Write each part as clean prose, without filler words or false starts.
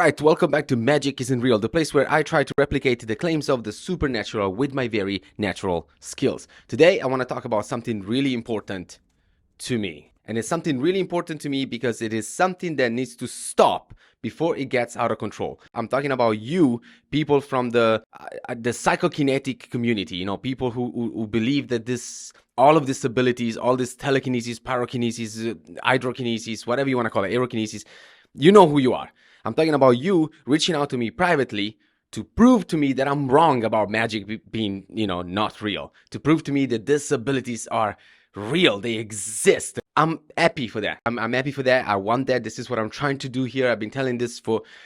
Alright, welcome back to Magic Isn't Real, the place where I try to replicate the claims of the supernatural with my very natural skills. Today, I want to talk about something really important to me. And it's something really important to me because it is something that needs to stop before it gets out of control. I'm talking about you, people from the psychokinetic community, people who believe that all of these abilities, all this telekinesis, pyrokinesis, hydrokinesis, whatever you want to call it, aerokinesis, you know who you are. I'm talking about you reaching out to me privately to prove to me that I'm wrong about magic being, not real. To prove to me that these abilities are real, they exist. I'm happy for that. I'm happy for that. I want that. This is what I'm trying to do here. I've been telling this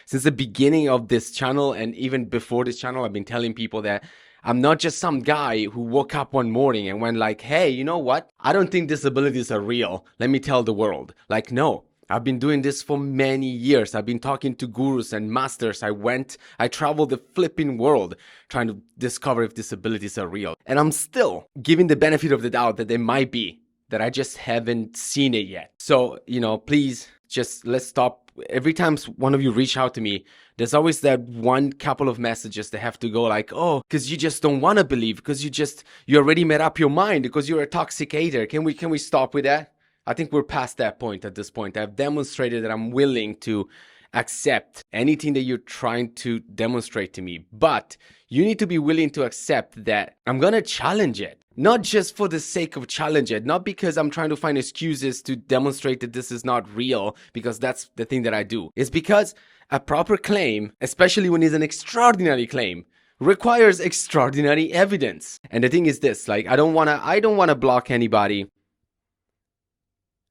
since the beginning of this channel, and even before this channel, I've been telling people that I'm not just some guy who woke up one morning and went like, hey, you know what? I don't think these abilities are real. Let me tell the world. Like, no. I've been doing this for many years. I've been talking to gurus and masters. I traveled the flipping world trying to discover if these abilities are real. And I'm still giving the benefit of the doubt that they might be, that I just haven't seen it yet. So, please just let's stop. Every time one of you reach out to me, there's always that one couple of messages that have to go like, oh, because you just don't want to believe, because you already made up your mind, because you're a toxic hater. Can we stop with that? I think we're past that point at this point. I've demonstrated that I'm willing to accept anything that you're trying to demonstrate to me. But you need to be willing to accept that I'm going to challenge it. Not just for the sake of challenge it. Not because I'm trying to find excuses to demonstrate that this is not real, because that's the thing that I do. It's because a proper claim, especially when it's an extraordinary claim, requires extraordinary evidence. And the thing is this, like, I don't want to block anybody.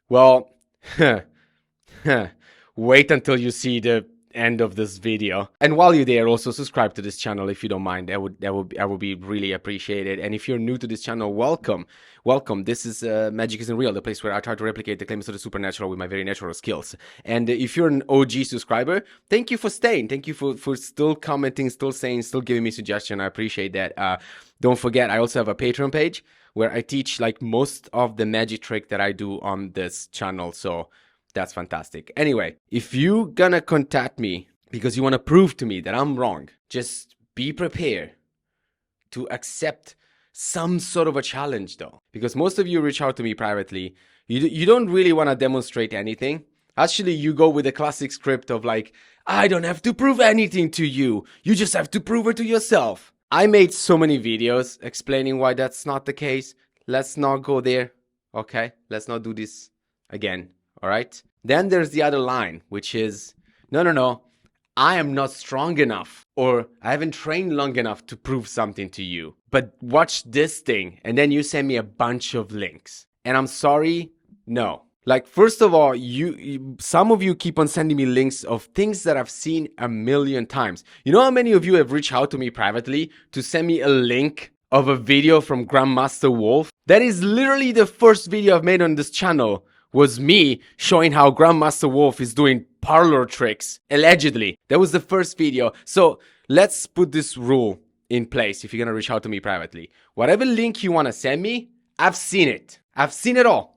Well, wait until you see the end of this video. And while you're there, also subscribe to this channel if you don't mind. I would be really appreciated. And if you're new to this channel, welcome. This is Magic Isn't Real, the place where I try to replicate the claims of the supernatural with my very natural skills. And if you're an OG subscriber, thank you for staying. Thank you for still commenting, still saying, still giving me suggestions. I appreciate that. Don't forget, I also have a Patreon page where I teach like most of the magic trick that I do on this channel. So that's fantastic. Anyway, if you're gonna contact me because you want to prove to me that I'm wrong, just be prepared to accept some sort of a challenge though. Because most of you reach out to me privately. You don't really want to demonstrate anything. Actually, you go with the classic script of like, I don't have to prove anything to you. You just have to prove it to yourself. I made so many videos explaining why that's not the case. Let's not go there, okay? Let's not do this again, all right? Then there's the other line, which is, no, I am not strong enough, or I haven't trained long enough to prove something to you. But watch this thing, and then you send me a bunch of links. And I'm sorry, no. Like, first of all, some of you keep on sending me links of things that I've seen a million times. You know how many of you have reached out to me privately to send me a link of a video from Grandmaster Wolf? That is literally the first video I've made on this channel, was me showing how Grandmaster Wolf is doing parlor tricks, allegedly. That was the first video. So let's put this rule in place if you're gonna reach out to me privately. Whatever link you wanna send me, I've seen it. I've seen it all.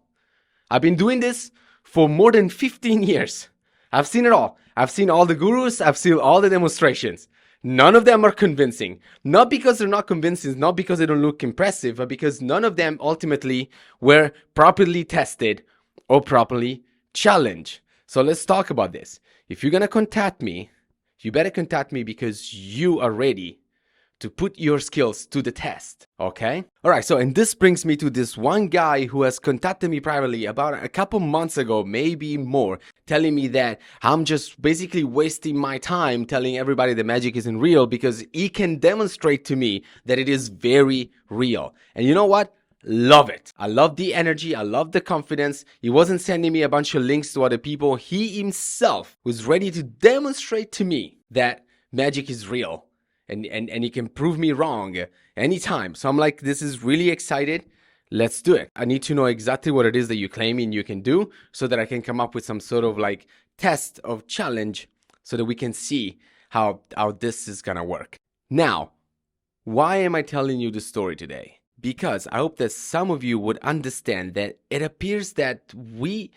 I've been doing this for more than 15 years. I've seen it all. I've seen all the gurus. I've seen all the demonstrations. None of them are convincing. Not because they're not convincing, not because they don't look impressive, but because none of them ultimately were properly tested or properly challenged. So let's talk about this. If you're going to contact me, you better contact me because you are ready to put your skills to the test, okay? All right, so and this brings me to this one guy who has contacted me privately about a couple months ago, maybe more, telling me that I'm just basically wasting my time telling everybody that magic isn't real because he can demonstrate to me that it is very real. And you know what? Love it. I love the energy. I love the confidence. He wasn't sending me a bunch of links to other people. He himself was ready to demonstrate to me that magic is real. And he can prove me wrong anytime. So I'm like, this is really excited. Let's do it. I need to know exactly what it is that you're claiming you can do so that I can come up with some sort of like test of challenge so that we can see how this is gonna work. Now, why am I telling you this story today? Because I hope that some of you would understand that it appears that we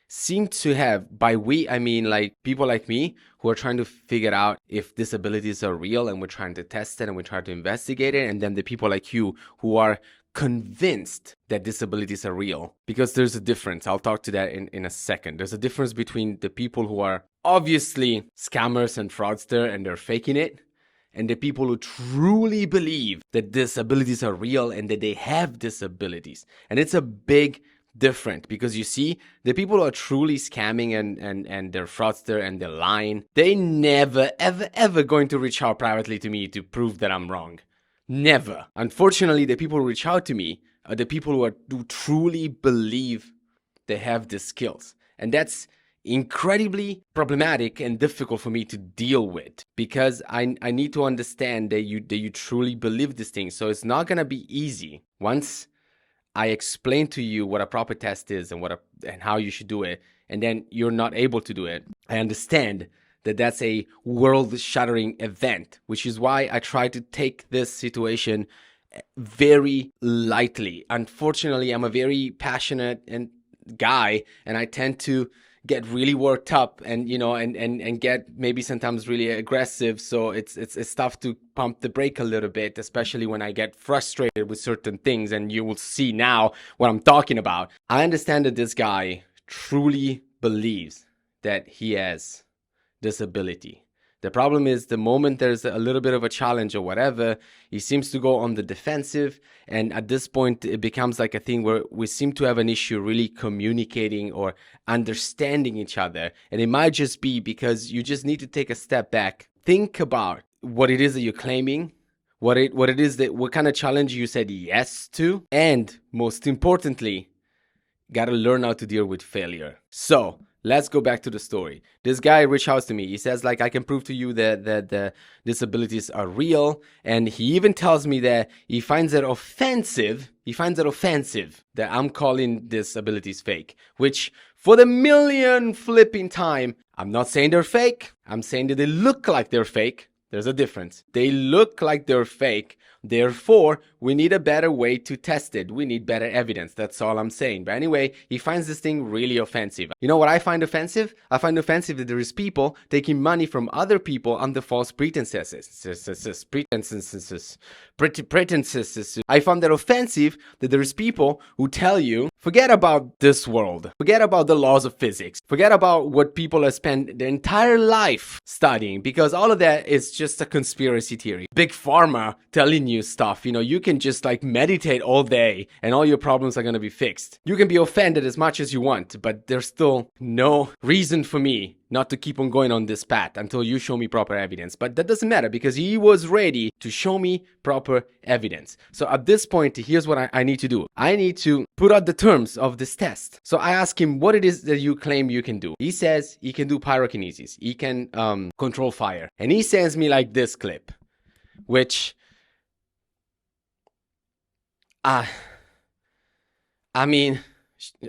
seem to have, by we, I mean like people like me who are trying to figure out if disabilities are real, and we're trying to test it and we're trying to investigate it. And then the people like you who are convinced that disabilities are real, because there's a difference. I'll talk to that in a second. There's a difference between the people who are obviously scammers and fraudster and they're faking it, and the people who truly believe that disabilities are real and that they have disabilities. And it's a big difference, because you see, the people who are truly scamming and they're fraudster and they're lying, they never ever going to reach out privately to me to prove that I'm wrong. Never. Unfortunately, the people who reach out to me are the people who truly believe they have the skills. And that's incredibly problematic and difficult for me to deal with, because I need to understand that you truly believe this thing. So it's not gonna be easy. Once I explain to you what a proper test is and and how you should do it, and then you're not able to do it, I understand that that's a world-shattering event, which is why I try to take this situation very lightly. Unfortunately, I'm a very passionate guy, and I tend to get really worked up and and get maybe sometimes really aggressive. So it's tough to pump the brake a little bit, especially when I get frustrated with certain things, and you will see now what I'm talking about. I understand that this guy truly believes that he has disability. The problem is, the moment there's a little bit of a challenge or whatever, he seems to go on the defensive. And at this point, it becomes like a thing where we seem to have an issue really communicating or understanding each other. And it might just be because you just need to take a step back. Think about what it is that you're claiming, what kind of challenge you said yes to, and most importantly, gotta learn how to deal with failure. So let's go back to the story. This guy reached out to me. He says, like, I can prove to you that the disabilities are real. And he even tells me that he finds it offensive. He finds it offensive that I'm calling disabilities fake, which for the million flipping time, I'm not saying they're fake. I'm saying that they look like they're fake. There's a difference. They look like they're fake. Therefore, we need a better way to test it. We need better evidence. That's all I'm saying. But anyway, he finds this thing really offensive. You know what I find offensive? I find offensive that there is people taking money from other people under false pretenses. I find that offensive that there is people who tell you, forget about this world. Forget about the laws of physics. Forget about what people have spent their entire life studying, because all of that is just a conspiracy theory. Big pharma telling you stuff. You can just like meditate all day and all your problems are going to be fixed. You can be offended as much as you want, but there's still no reason for me not to keep on going on this path until you show me proper evidence. But that doesn't matter, because he was ready to show me proper evidence. So at this point, here's what I need to do. I need to put out the terms of this test. So I ask him what it is that you claim you can do. He says he can do pyrokinesis. He can control fire. And he sends me like this clip, which I mean,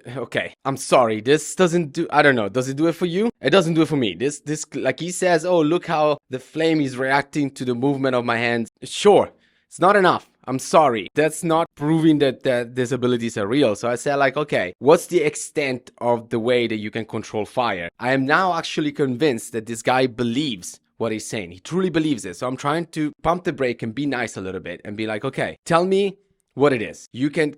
okay, I'm sorry. This doesn't do, I don't know. Does it do it for you? It doesn't do it for me. This, like he says, oh, look how the flame is reacting to the movement of my hands. Sure, it's not enough. I'm sorry. That's not proving that disabilities are real. So I said like, okay, what's the extent of the way that you can control fire? I am now actually convinced that this guy believes what he's saying. He truly believes it. So I'm trying to pump the brake and be nice a little bit and be like, okay, tell me what it is.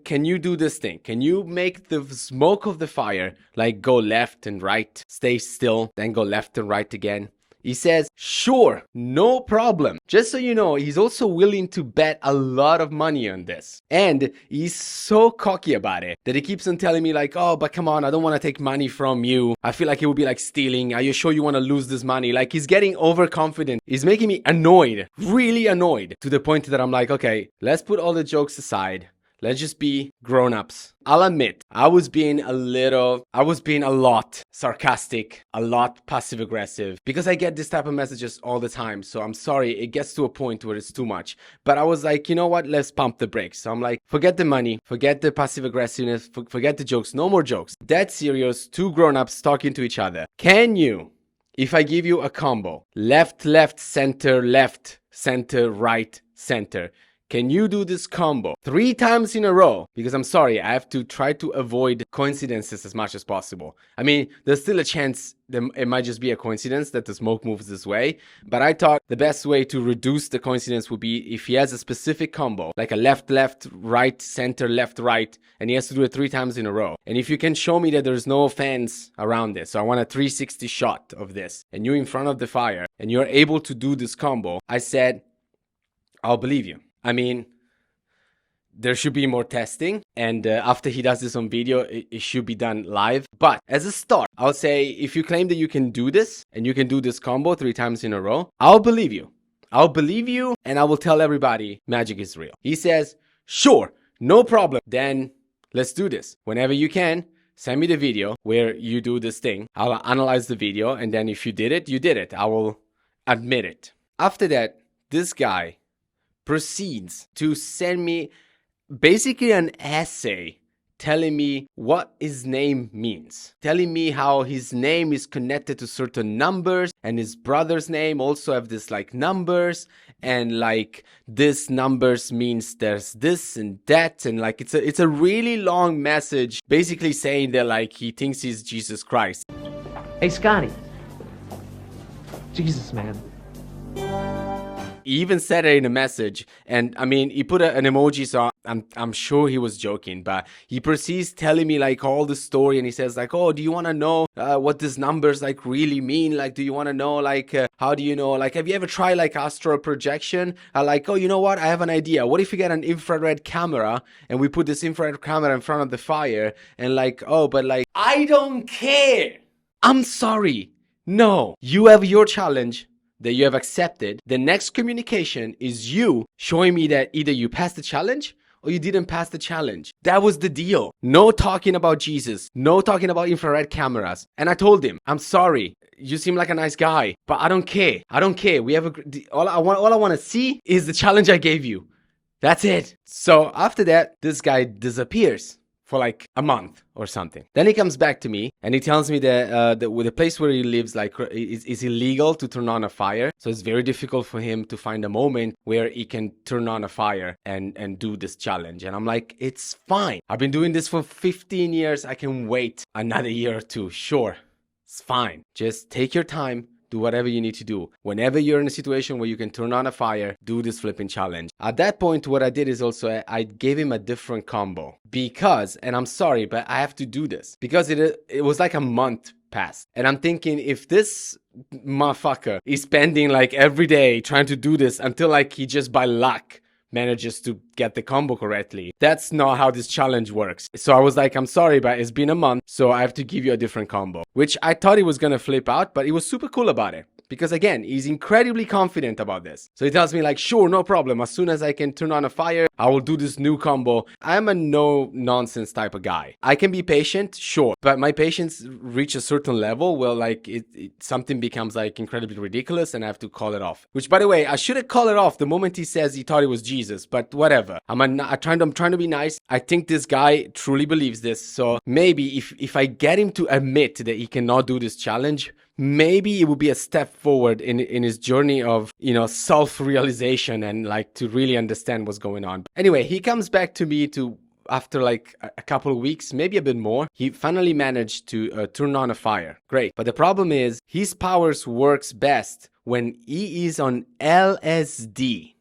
Can you do this thing? Can you make the smoke of the fire like go left and right, stay still, then go left and right again? He says, sure, no problem. Just so you know, he's also willing to bet a lot of money on this. And he's so cocky about it that he keeps on telling me like, oh, but come on, I don't want to take money from you. I feel like it would be like stealing. Are you sure you want to lose this money? Like, he's getting overconfident. He's making me annoyed, really annoyed, to the point that I'm like, okay, let's put all the jokes aside. Let's just be grown-ups. I'll admit, I was being a lot sarcastic, a lot passive-aggressive, because I get this type of messages all the time. So I'm sorry, it gets to a point where it's too much. But I was like, you know what? Let's pump the brakes. So I'm like, forget the money, forget the passive-aggressiveness, forget the jokes, no more jokes. Dead serious, two grown-ups talking to each other. Can you, if I give you a combo, left, center, right, center, can you do this combo 3 times in a row? Because I'm sorry, I have to try to avoid coincidences as much as possible. I mean, there's still a chance that it might just be a coincidence that the smoke moves this way, but I thought the best way to reduce the coincidence would be if he has a specific combo, like a left, left, right, center, left, right, and he has to do it 3 times in a row. And if you can show me that there's no fans around this, so I want a 360 shot of this, and you're in front of the fire, and you're able to do this combo, I said, I'll believe you. I mean, there should be more testing, and after he does this on video, it should be done live. But as a start, I'll say, if you claim that you can do this, and you can do this combo 3 times in a row, I'll believe you. I'll believe you, and I will tell everybody magic is real. He says, sure, no problem. Then let's do this. Whenever you can, send me the video where you do this thing. I'll analyze the video, and then if you did it, you did it. I will admit it. After that, this guy proceeds to send me basically an essay telling me what his name means, telling me how his name is connected to certain numbers, and his brother's name also have this like numbers, and like this numbers means there's this and that, and like it's a really long message basically saying that like he thinks he's Jesus Christ. Hey Scotty, Jesus man. He even said it in a message, and I mean, he put an emoji, so I'm sure he was joking, but he proceeds telling me like all the story, and he says like, oh, do you want to know what these numbers like really mean? Like, do you want to know like how do you know? Like, have you ever tried like astral projection? Like, oh, you know what? I have an idea. What if we get an infrared camera and we put this infrared camera in front of the fire, and like, oh, but like, I don't care. I'm sorry. No, you have your challenge that you have accepted. The next communication is you showing me that either you passed the challenge or you didn't pass the challenge. That was the deal. No talking about Jesus. No talking about infrared cameras. And I told him, I'm sorry. You seem like a nice guy, but I don't care. I don't care. We have all I want to see is the challenge I gave you. That's it. So after that, this guy disappears for like a month or something. Then he comes back to me and he tells me that the place where he lives like is illegal to turn on a fire. So it's very difficult for him to find a moment where he can turn on a fire and do this challenge. And I'm like, it's fine. I've been doing this for 15 years. I can wait another year or two. Sure, it's fine. Just take your time. Do whatever you need to do. Whenever you're in a situation where you can turn on a fire, do this flipping challenge. At that point, what I did is also I gave him a different combo because, and I'm sorry, but I have to do this because it was like a month past. And I'm thinking, if this motherfucker is spending like every day trying to do this until like he just by luck manages to get the combo correctly, that's not how this challenge works. So I was like, I'm sorry, but it's been a month, so I have to give you a different combo, which I thought he was gonna flip out, but he was super cool about it. Because again, he's incredibly confident about this. So he tells me like, sure, no problem. As soon as I can turn on a fire, I will do this new combo. I'm a no nonsense type of guy. I can be patient, sure. But my patience reach a certain level where like something becomes like incredibly ridiculous and I have to call it off. Which by the way, I should have called it off the moment he says he thought it was Jesus, but whatever. I'm trying to be nice. I think this guy truly believes this. So maybe if I get him to admit that he cannot do this challenge, maybe it would be a step forward in his journey of, you know, self-realization and like to really understand what's going on. Anyway, he comes back to me after like a couple of weeks, maybe a bit more. He finally managed to turn on a fire. Great. But the problem is his powers works best when he is on LSD,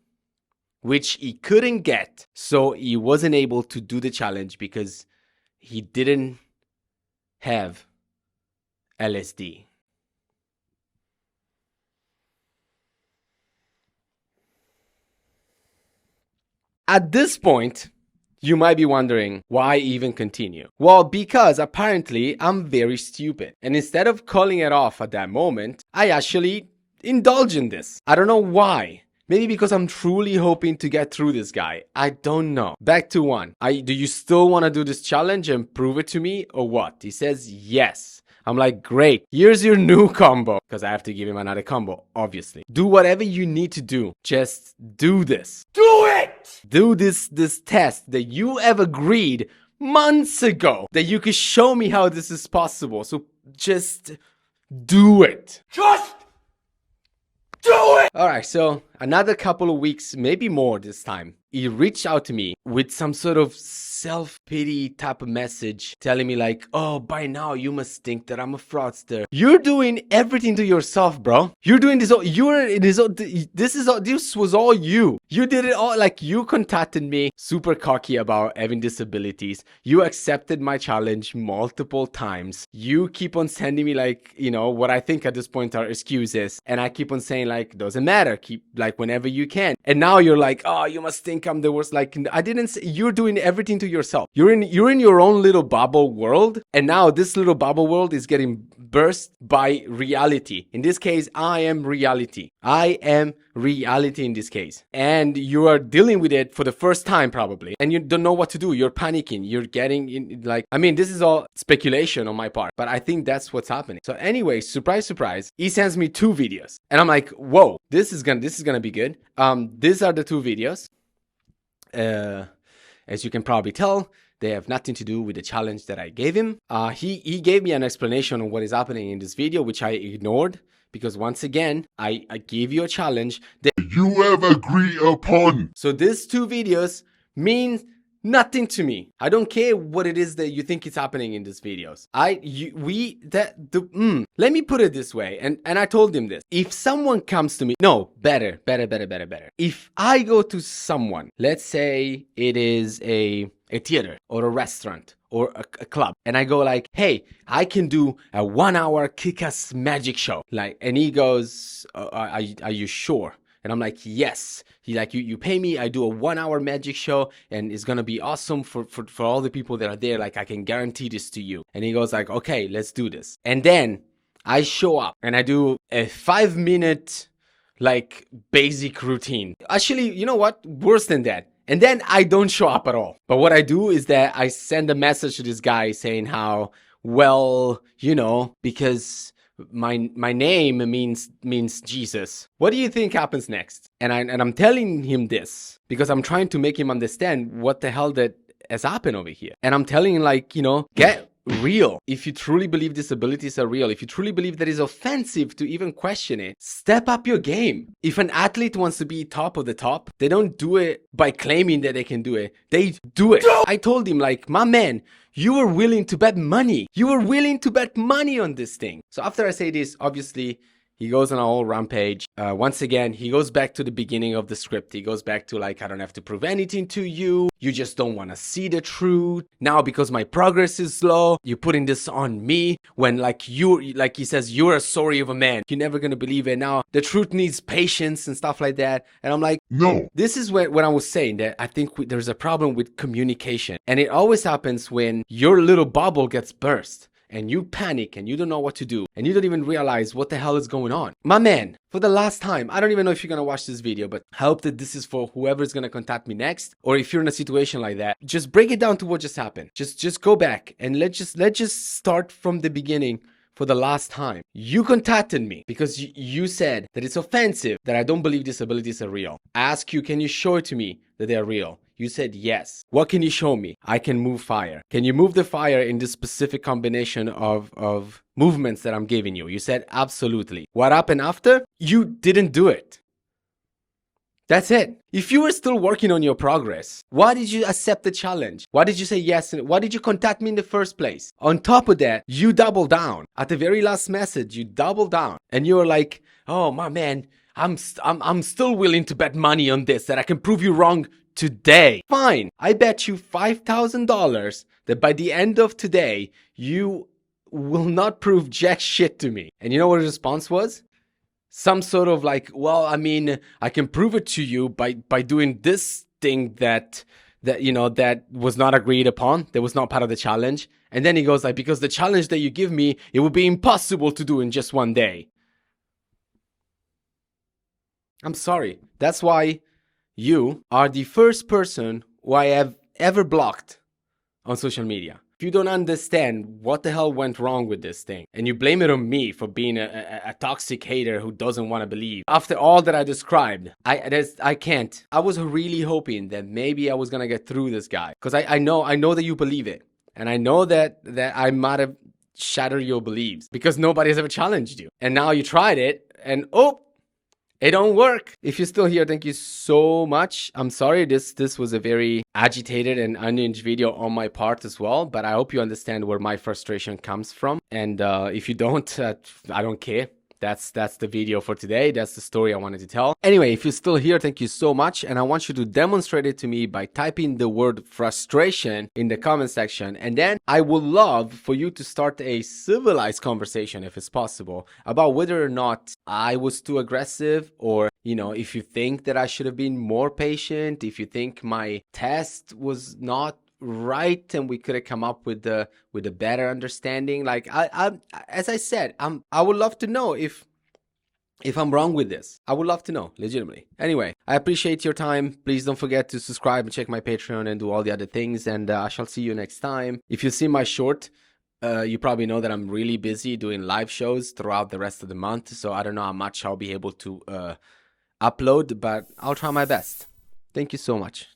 which he couldn't get. So he wasn't able to do the challenge because he didn't have LSD. At this point, you might be wondering, why even continue? Well, because apparently I'm very stupid. And instead of calling it off at that moment, I actually indulge in this. I don't know why. Maybe because I'm truly hoping to get through this guy. I don't know. Back to one. Do you still want to do this challenge and prove it to me or what? He says yes. I'm like, great, here's your new combo. Because I have to give him another combo, obviously. Do whatever you need to do. Just do this. Do it! Do this test that you have agreed months ago that you could show me how this is possible. So just do it. Just do it! Alright, so another couple of weeks, maybe more this time, he reached out to me with some sort of self-pity type of message telling me like, oh, by now you must think that I'm a fraudster. You're doing everything to yourself, bro. You're doing this all, this was all you. You did it all. Like, you contacted me super cocky about having disabilities. You accepted my challenge multiple times. You keep on sending me like, what I think at this point are excuses. And I keep on saying like, doesn't matter. Keep like whenever you can. And now you're like, oh, you must think I'm the worst. Like, I didn't say, you're doing everything to yourself. You're in your own little bubble world. And now this little bubble world is getting burst by reality. In this case, I am reality. I am reality in this case. And you are dealing with it for the first time probably. And you don't know what to do. You're panicking. You're getting in like, this is all speculation on my part, but I think that's what's happening. So anyway, surprise, surprise, he sends me 2 videos. And I'm like, whoa, this is gonna be good. These are the 2 videos. As you can probably tell, they have nothing to do with the challenge that I gave him. He gave me an explanation on what is happening in this video, which I ignored. Because once again, I gave you a challenge that you have agreed upon. So these 2 videos mean nothing to me. I don't care what it is that you think is happening in these videos. Let me put it this way. And I told him this. If someone comes to me, better. If I go to someone, let's say it is a theater or a restaurant or a club, and I go like, hey, I can do a 1-hour kick-ass magic show. Like, and he goes, are you sure? And I'm like, yes. He like, you pay me, I do a 1-hour magic show, and it's gonna be awesome for all the people that are there. Like, I can guarantee this to you. And he goes like, okay, let's do this. And then I show up and I do a 5-minute like basic routine. Actually, you know what? Worse than that. And then I don't show up at all. But what I do is that I send a message to this guy saying how, well, because my name means Jesus. What do you think happens next? And I'm telling him this because I'm trying to make him understand what the hell that has happened over here. And I'm telling him like, get real. If you truly believe disabilities are real, if you truly believe that it's offensive to even question it, step up your game. If an athlete wants to be top of the top, they don't do it by claiming that they can do it. They do it. I told him like, my man, you were willing to bet money. You were willing to bet money on this thing. So after I say this, obviously, he goes on a whole rampage. Once again, he goes back to the beginning of the script. He goes back to like, I don't have to prove anything to you. You just don't want to see the truth. Now, because my progress is slow, you're putting this on me when like he says, you're a story of a man. You're never going to believe it. Now, the truth needs patience and stuff like that. And I'm like, no. This is when I was saying that I think there's a problem with communication. And it always happens when your little bubble gets burst. And you panic and you don't know what to do and you don't even realize what the hell is going on. My man, for the last time, I don't even know if you're gonna watch this video, but I hope that this is for whoever's gonna contact me next, or if you're in a situation like that, just break it down to what just happened. Just go back and let's just start from the beginning. For the last time, you contacted me because you said that it's offensive that I don't believe disabilities are real. I ask you, can you show it to me that they're real? You said yes. What can you show me? I can move fire. Can you move the fire in this specific combination of movements that I'm giving you? You said absolutely. What happened after? You didn't do it. That's it. If you were still working on your progress, why did you accept the challenge? Why did you say yes? Why did you contact me in the first place? On top of that, you double down. At the very last message, you double down. And you're like, oh, my man, I'm still willing to bet money on this, that I can prove you wrong today. Fine. I bet you $5,000 that by the end of today, you will not prove jack shit to me. And you know what his response was? Some sort of like, well, I mean, I can prove it to you by doing this thing that was not agreed upon, that was not part of the challenge. And then he goes like, because the challenge that you give me, it would be impossible to do in just one day. I'm sorry. That's why you are the first person who I have ever blocked on social media. If you don't understand what the hell went wrong with this thing, and you blame it on me for being a toxic hater who doesn't want to believe, after all that I described, I can't. I was really hoping that maybe I was gonna get through this guy, because I know that you believe it, and I know that I might have shattered your beliefs because nobody has ever challenged you, and now you tried it, and oh, it don't work. If you're still here, thank you so much. I'm sorry this was a very agitated and unhinged video on my part as well, but I hope you understand where my frustration comes from. And if you don't, I don't care. That's the video for today. That's the story I wanted to tell. Anyway, if you're still here, thank you so much. And I want you to demonstrate it to me by typing the word frustration in the comment section. And then I would love for you to start a civilized conversation, if it's possible, about whether or not I was too aggressive, or, you know, if you think that I should have been more patient, if you think my test was not right and we could have come up with a better understanding. Like I as I said, I would love to know if I'm wrong with this. I would love to know, legitimately. Anyway, I appreciate your time. Please don't forget to subscribe and check my Patreon and do all the other things, and I shall see you next time. If you see my short, you probably know that I'm really busy doing live shows throughout the rest of the month, so I don't know how much I'll be able to upload, but I'll try my best. Thank you so much.